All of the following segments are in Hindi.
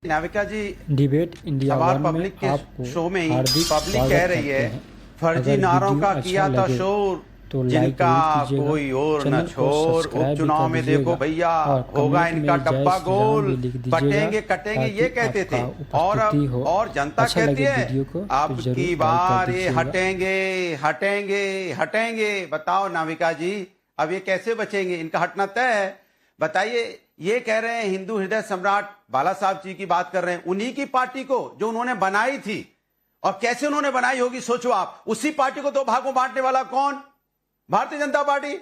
नाविका जी, डिबेट इंडिया सवाल वन पब्लिक में के आपको शो में ही हार्दिक पब्लिक स्वागत कह रही करते है हैं। फर्जी अगर नारों वीडियो का अच्छा किया था लगे शोर, तो लाइक जिनका जरूर कीजिएगा, कोई और न चैनल को छोर। सब्सक्राइब भी उपचुनाव कर में देखो दीजिएगा भैया, और होगा कमेंट इनका में जय डब्बा श्री राम गोल, भी लिख दीजिएगा बटेंगे कटेंगे ये ताकि कहते थे। आपका और उपस्थिति हो। और जनता अच्छा कहती लगे है वीडियो को तो अब जरूर की लाइक कर बार ये दीजिएगा। हटेंगे हटेंगे हटेंगे। बताओ नाविका जी, अब ये कैसे बचेंगे? इनका हटना तय है। बताइए, ये कह रहे हैं हिंदू हृदय सम्राट बाला साहब जी की बात कर रहे हैं, उन्हीं की पार्टी को जो उन्होंने बनाई थी। और कैसे उन्होंने बनाई होगी सोचो आप। उसी पार्टी को दो भागों बांटने वाला कौन? भारतीय जनता पार्टी।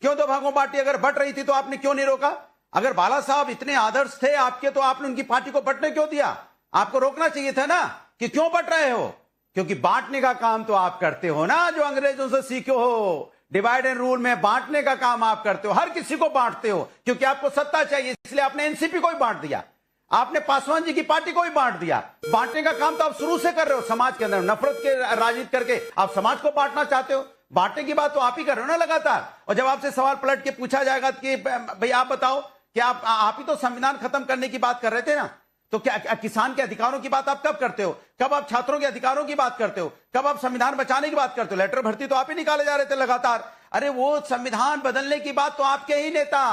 क्यों दो भागों बांटी? अगर बट रही थी तो आपने क्यों नहीं रोका? अगर बाला साहब इतने आदर्श थे आपके तो आपने उनकी पार्टी को बंटने क्यों दिया? आपको रोकना चाहिए था ना कि क्यों बंट रहे हो। क्योंकि बांटने का काम तो आप करते हो ना, जो अंग्रेजों से सीखे हो। डिवाइड एंड रूल में बांटने का काम आप करते हो, हर किसी को बांटते हो क्योंकि आपको सत्ता चाहिए। इसलिए आपने एनसीपी को ही बांट दिया, आपने पासवान जी की पार्टी को ही बांट दिया। बांटने का काम तो आप शुरू से कर रहे हो। समाज के अंदर नफरत के राजनीति करके आप समाज को बांटना चाहते हो। बांटने की बात तो आप ही कर रहे हो ना लगातार। और जब आपसे सवाल पलट के पूछा जाएगा कि भाई आप बताओ कि आप ही तो संविधान खत्म करने की बात कर रहे थे ना, तो क्या किसान के अधिकारों की बात आप कब करते हो? कब आप छात्रों के अधिकारों की बात करते हो? कब आप संविधान बचाने की बात करते हो? लेटर भर्ती तो आप ही निकाले जा रहे थे लगातार। अरे वो संविधान बदलने की बात तो आपके ही नेता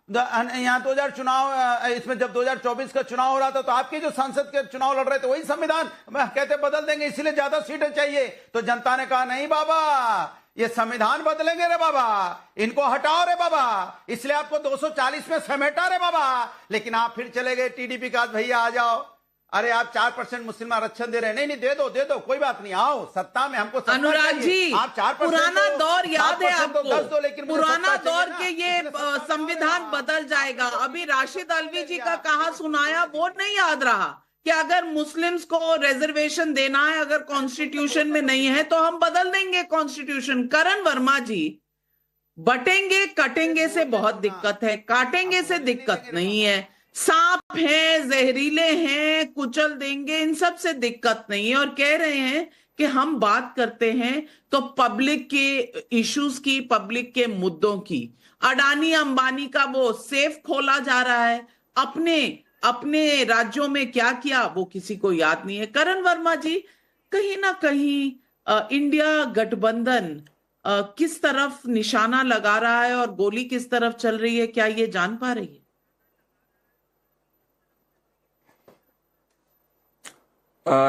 यहां 2000 चुनाव, इसमें जब 2024 का चुनाव हो रहा था तो आपके जो सांसद के चुनाव लड़ रहे थे वही संविधान कहते बदल देंगे, इसीलिए ज्यादा सीटें चाहिए। तो जनता ने कहा नहीं बाबा, ये संविधान बदलेंगे रे बाबा, इनको हटाओ रे बाबा, इसलिए आपको 240 में समेटा रे बाबा। लेकिन आप फिर चले गए टीडीपी का, भैया आ जाओ। अरे आप 4% मुस्लिम आरक्षण दे रहे हैं, नहीं दे दो कोई बात नहीं, आओ सत्ता में, हमको अनुराग जी, आप 4% पुराना दौर याद है आपको? 10 दो, लेकिन पुराना दौर के ये संविधान बदल जाएगा। अभी राशिद अल्वी जी का कहा सुनाया वो नहीं याद रहा कि अगर मुस्लिम्स को रिजर्वेशन देना है, अगर कॉन्स्टिट्यूशन में नहीं है तो हम बदल देंगे कॉन्स्टिट्यूशन। करण वर्मा जी, बटेंगे कटेंगे से बहुत दिक्कत है, काटेंगे से दिक्कत नहीं है। सांप हैं, जहरीले हैं, कुचल देंगे, इन सब से दिक्कत नहीं है। और कह रहे हैं कि हम बात करते हैं तो पब्लिक के इश्यूज की, पब्लिक के मुद्दों की। अडानी अंबानी का वो सेफ खोला जा रहा है, अपने अपने राज्यों में क्या किया वो किसी को याद नहीं है। करण वर्मा जी, कहीं ना कहीं इंडिया गठबंधन किस तरफ निशाना लगा रहा है और गोली किस तरफ चल रही है, क्या ये जान पा रही है?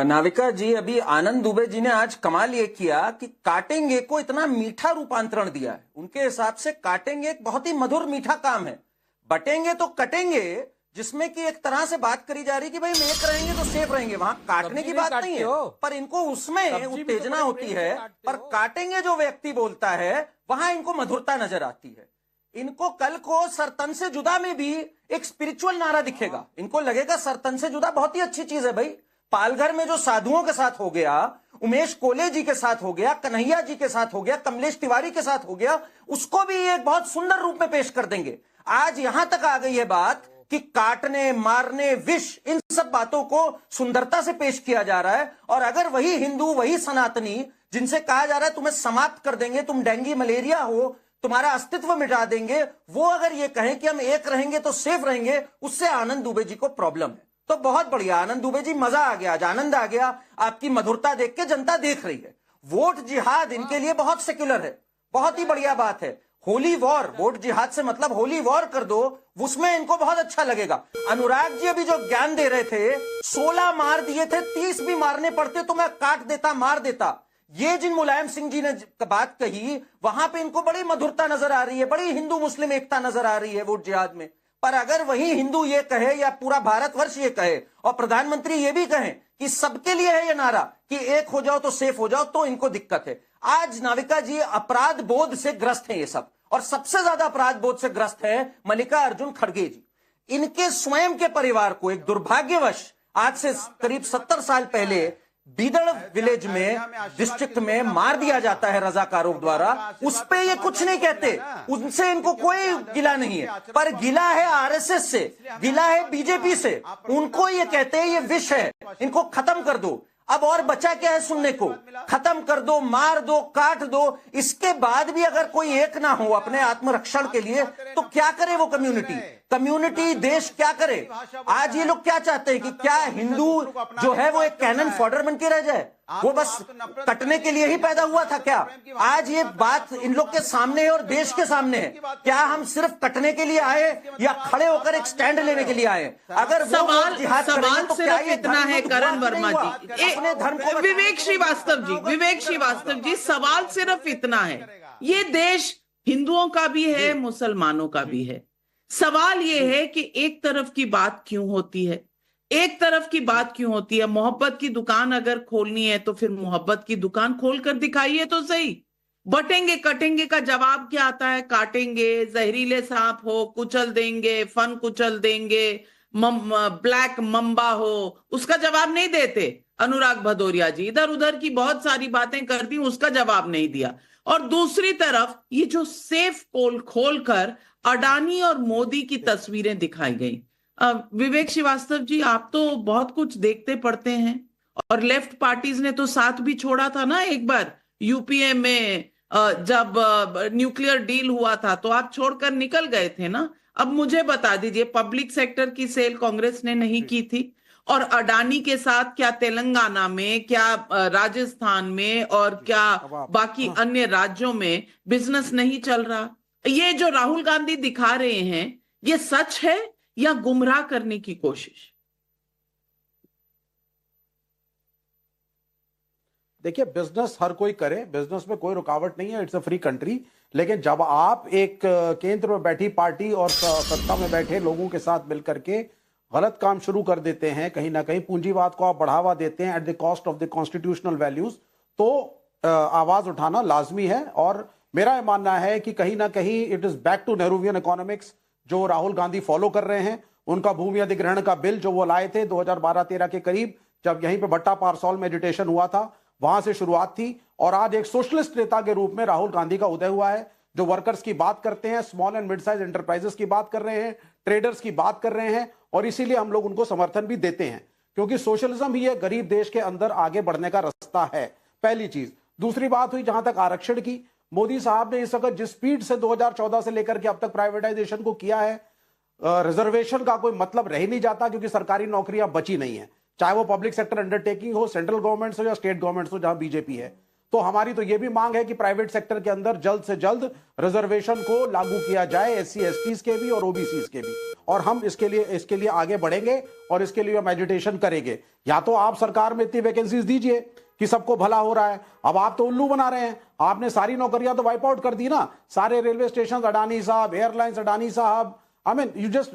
नाविका जी, अभी आनंद दुबे जी ने आज कमाल ये किया कि काटेंगे को इतना मीठा रूपांतरण दिया है। उनके हिसाब से काटेंगे एक बहुत ही मधुर मीठा काम है। बटेंगे तो कटेंगे, जिसमें कि एक तरह से बात करी जा रही कि भाई एक रहेंगे तो सेफ रहेंगे, वहां काटने की बात नहीं है। पर इनको उसमें उत्तेजना होती है, पर काटेंगे जो व्यक्ति बोलता है वहां इनको मधुरता नजर आती है। इनको कल को सरतन से जुदा में भी एक स्पिरिचुअल नारा दिखेगा। इनको लगेगा सरतन से जुदा बहुत ही अच्छी चीज है। भाई पालघर में जो साधुओं के साथ हो गया, उमेश कोले जी के साथ हो गया, कन्हैया जी के साथ हो गया, कमलेश तिवारी के साथ हो गया, उसको भी एक बहुत सुंदर रूप में पेश कर देंगे। आज यहां तक आ गई है बात कि काटने, मारने, विष, इन सब बातों को सुंदरता से पेश किया जा रहा है। और अगर वही हिंदू, वही सनातनी, जिनसे कहा जा रहा है तुम्हें समाप्त कर देंगे, तुम डेंगू मलेरिया हो, तुम्हारा अस्तित्व मिटा देंगे, वो अगर ये कहें कि हम एक रहेंगे तो सेफ रहेंगे, उससे आनंद दुबे जी को प्रॉब्लम है। तो बहुत बढ़िया आनंद दुबे जी, मजा आ गया, आज आनंद आ गया। आपकी मधुरता देख के जनता देख रही है। वोट जिहाद इनके लिए बहुत सेक्युलर है, बहुत ही बढ़िया बात है। होली वॉर, वोट जिहाद से मतलब होली वॉर कर दो, उसमें इनको बहुत अच्छा लगेगा। अनुराग जी अभी जो ज्ञान दे रहे थे, 16 मार दिए थे, 30 भी मारने पड़ते तो मैं काट देता, मार देता। ये जिन मुलायम सिंह जी ने बात कही, वहां पे इनको बड़ी मधुरता नजर आ रही है, बड़ी हिंदू मुस्लिम एकता नजर आ रही है वोट जिहाद में। पर अगर वही हिंदू ये कहे या पूरा भारतवर्ष ये कहे और प्रधानमंत्री ये भी कहें कि सबके लिए है ये नारा कि एक हो जाओ तो सेफ हो जाओ, तो इनको दिक्कत है। आज नाविका जी अपराध बोध से ग्रस्त है ये सब, और सबसे ज्यादा अपराध बोध से ग्रस्त है मल्लिकार्जुन खड़गे जी। इनके स्वयं के परिवार को एक दुर्भाग्यवश आज से करीब 70 साल पहले बीदड़ विलेज में, डिस्ट्रिक्ट में मार दिया जाता है रजाकारों द्वारा। उस पे ये कुछ नहीं कहते, उनसे इनको कोई गिला नहीं है। पर गिला है आरएसएस से, गिला है बीजेपी से। उनको ये कहते हैं ये विष है, इनको खत्म कर दो। अब और बचा क्या है सुनने को? खत्म कर दो, मार दो, काट दो। इसके बाद भी अगर कोई एक ना हो अपने आत्मरक्षण के लिए, तो क्या करे वो कम्युनिटी? कम्युनिटी देश क्या करे? आज ये लोग क्या चाहते हैं कि क्या हिंदू जो है वो एक कैनन फॉडर बन के रह जाए? वो बस कटने के लिए ही पैदा हुआ था क्या? आज ये बात इन लोग के सामने है और देश के सामने है। क्या हम सिर्फ कटने के लिए आए या खड़े होकर एक स्टैंड लेने के लिए आए? अगर सवाल तो सिर्फ इतना है करण वर्मा जी, विवेक श्रीवास्तव जी, सवाल सिर्फ इतना है, ये देश हिंदुओं का भी है, मुसलमानों का भी है। सवाल ये है कि एक तरफ की बात क्यों होती है? एक तरफ की बात क्यों होती है? मोहब्बत की दुकान अगर खोलनी है तो फिर मोहब्बत की दुकान खोल कर दिखाइए तो सही। बटेंगे कटेंगे का जवाब क्या आता है? काटेंगे, जहरीले सांप हो कुचल देंगे, फन कुचल देंगे, ब्लैक मम्बा हो, उसका जवाब नहीं देते अनुराग भदौरिया जी। इधर उधर की बहुत सारी बातें कर दी, उसका जवाब नहीं दिया। और दूसरी तरफ ये जो सेफ पोल खोलकर अडानी और मोदी की तस्वीरें दिखाई गई। विवेक श्रीवास्तव जी, आप तो बहुत कुछ देखते पढ़ते हैं और लेफ्ट पार्टीज ने तो साथ भी छोड़ा था ना एक बार यूपीए में, जब न्यूक्लियर डील हुआ था तो आप छोड़कर निकल गए थे ना। अब मुझे बता दीजिए, पब्लिक सेक्टर की सेल कांग्रेस ने नहीं की थी और अडानी के साथ क्या तेलंगाना में, क्या राजस्थान में और क्या बाकी अन्य राज्यों में बिजनेस नहीं चल रहा? ये जो राहुल गांधी दिखा रहे हैं, ये सच है या गुमराह करने की कोशिश? देखिए, बिजनेस हर कोई करे, बिजनेस में कोई रुकावट नहीं है, इट्स अ फ्री कंट्री। लेकिन जब आप एक केंद्र में बैठी पार्टी और सत्ता में बैठे लोगों के साथ मिलकर के गलत काम शुरू कर देते हैं, कहीं ना कहीं पूंजीवाद को आप बढ़ावा देते हैं at the cost of the constitutional values, तो आवाज उठाना लाजमी है। और मेरा यह मानना है कि कहीं ना कहीं it is back to Nehruvian economics जो राहुल गांधी फॉलो कर रहे हैं। उनका भूमि अधिग्रहण का बिल जो वो लाए थे 2012-13 के करीब, जब यहीं पे भट्टा पारसौल में एजिटेशन हुआ था, वहां से शुरुआत थी। और आज एक सोशलिस्ट नेता के रूप में राहुल गांधी का उदय हुआ है, जो वर्कर्स की बात करते हैं, small and mid size enterprises की बात कर रहे हैं, ट्रेडर्स की बात कर रहे हैं। और इसीलिए हम लोग उनको समर्थन भी देते हैं, क्योंकि सोशलिज्म ही एक गरीब देश के अंदर आगे बढ़ने का रास्ता है, पहली चीज। दूसरी बात हुई जहां तक आरक्षण की, मोदी साहब ने इस वक्त जिस स्पीड से 2014 से लेकर के अब तक प्राइवेटाइजेशन को किया है, रिजर्वेशन का कोई मतलब रह नहीं जाता, क्योंकि सरकारी नौकरियां बची नहीं है, चाहे वो पब्लिक सेक्टर अंडरटेकिंग हो, सेंट्रल गवर्नमेंट हो या स्टेट गवर्नमेंट हो, जहां बीजेपी है। तो हमारी तो यह भी मांग है कि प्राइवेट सेक्टर के अंदर जल्द से जल्द रिजर्वेशन को लागू किया जाए, एससी एसटीज के भी और ओबीसीज के भी। और हम इसके लिए आगे बढ़ेंगे और इसके लिए हम एजुटेशन करेंगे। या तो आप सरकार में इतनी वैकेंसीज दीजिए कि सबको भला हो रहा है। अब आप तो उल्लू बना रहे हैं, आपने सारी नौकरियां तो वाइप आउट कर दी ना, सारे रेलवे स्टेशन अडानी साहब, एयरलाइंस अडानी साहब, I mean you just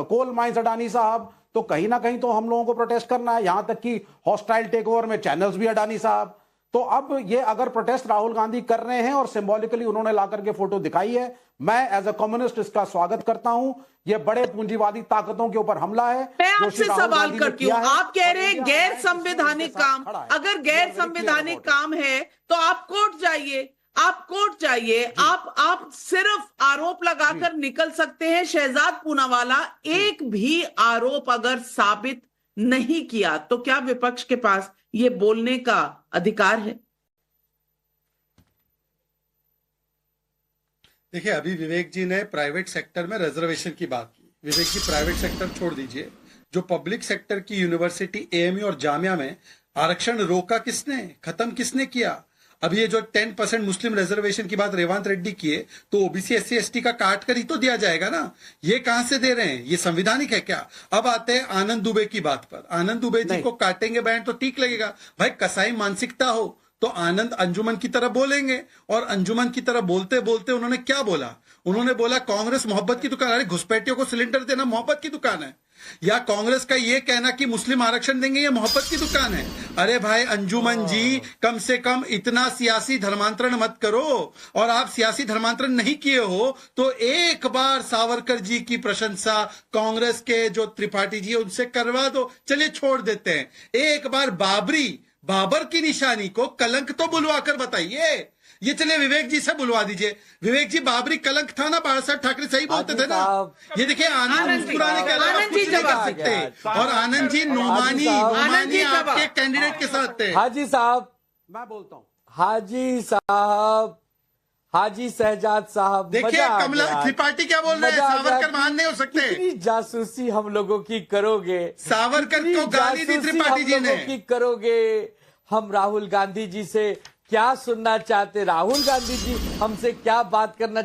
coal mines Adani साहब। तो कहीं ना कहीं तो हम लोगों को प्रोटेस्ट करना है, यहां तक कि हॉस्टाइल टेक ओवर में चैनल्स भी अडानी साहब। तो अब ये अगर प्रोटेस्ट राहुल गांधी कर रहे हैं और सिंबॉलिकली उन्होंने ला करके फोटो दिखाई है, मैं एज अ कम्युनिस्ट इसका स्वागत करता हूं। ये बड़े पूंजीवादी ताकतों के ऊपर हमला है। मैं आपसे सवाल करती हूँ, आप कह रहे हैं गैर संवैधानिक काम, अगर गैर संवैधानिक काम है तो आप कोर्ट जाइए, आप कोर्ट जाइए। आप सिर्फ आरोप लगाकर निकल सकते हैं। शहजाद पूनावाला एक भी आरोप अगर साबित नहीं किया तो क्या विपक्ष के पास ये बोलने का अधिकार है? देखिए, अभी विवेक जी ने प्राइवेट सेक्टर में रिजर्वेशन की बात की। विवेक जी, प्राइवेट सेक्टर छोड़ दीजिए, जो पब्लिक सेक्टर की यूनिवर्सिटी एएमयू और जामिया में आरक्षण रोका किसने, खत्म किसने किया? अभी ये जो 10% मुस्लिम रिजर्वेशन की बात रेवंत रेड्डी किए, तो ओबीसी एससी एसटी का काट कर ही तो दिया जाएगा ना। ये कहां से दे रहे हैं? ये संविधानिक है क्या? अब आते हैं आनंद दुबे की बात पर। आनंद दुबे जी को काटेंगे बैंड तो ठीक लगेगा भाई, कसाई मानसिकता हो तो आनंद अंजुमन की तरफ बोलेंगे। और अंजुमन की तरफ बोलते बोलते उन्होंने क्या बोला? उन्होंने बोला कांग्रेस मोहब्बत की दुकान। अरे घुसपैठियों को सिलेंडर देना मोहब्बत की दुकान है? या कांग्रेस का ये कहना कि मुस्लिम आरक्षण देंगे ये मोहब्बत की दुकान है? अरे भाई अंजुमन जी, कम से कम इतना सियासी धर्मांतरण मत करो। और आप सियासी धर्मांतरण नहीं किए हो तो एक बार सावरकर जी की प्रशंसा कांग्रेस के जो त्रिपाठी जी है उनसे करवा दो। चलिए छोड़ देते हैं, एक बार बाबर की निशानी को कलंक तो बुलवा कर बताइए। ये चलिए विवेक जी से बुलवा दीजिए। विवेक जी, बाबरी कलंक था ना, बाला साहब ठाकरे सही बोलते थे ना। ये देखिए, आनंद मुस्कुराने के अलावा कुछ नहीं कर सकते। और आनंद जी नोमानी आपके कैंडिडेट के साथ थे। हाजी साहब, मैं बोलता हूं, हाजी साहब, हाजी शहजाद साहब, देखिए मजा आ कमला गया। त्रिपाठी क्या बोल रहे हैं, मजा आ गया सावरकर कि महान नहीं हो सकते। कितनी जासूसी हम लोगों की करोगे, सावरकर कितनी को गाली दी जासूसी त्रिपाठी हम जी ने। लोगों की करोगे। हम राहुल गांधी जी से क्या सुनना चाहते, राहुल गांधी जी हमसे क्या बात करना